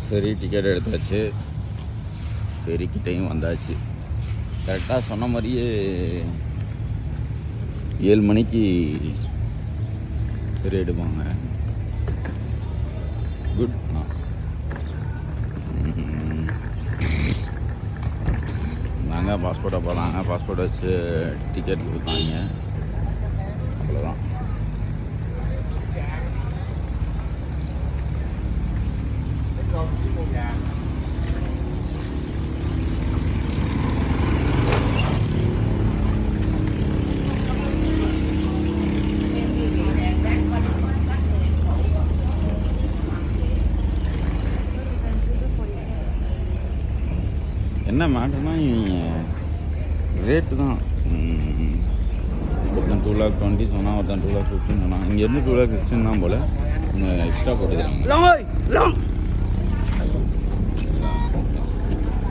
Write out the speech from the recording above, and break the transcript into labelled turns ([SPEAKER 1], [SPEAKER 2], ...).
[SPEAKER 1] சரி டிக்கெட் எடுத்தாச்சு, ஃபெரிக்கிட்டையும் வந்தாச்சு. கரெக்டாக சொன்ன மாதிரியே 7 மணிக்கு ஃபெரி எடுப்பாங்க. குட். நாங்கள் பாஸ்போர்ட்டை போகலாங்க. பாஸ்போர்ட் வச்சு டிக்கெட் கொடுத்தாங்க, அவ்வளோதான். என்ன மேட்டர்னா ரேட்டு தான். ஒருத்தன் 2,20,000 சொன்னான், ஒருத்தன் 2,15,000 சொன்னான். இங்கேருந்து 2,16,000 தான் போல். எக்ஸ்ட்ரா போட்டுக்கிறாங்க.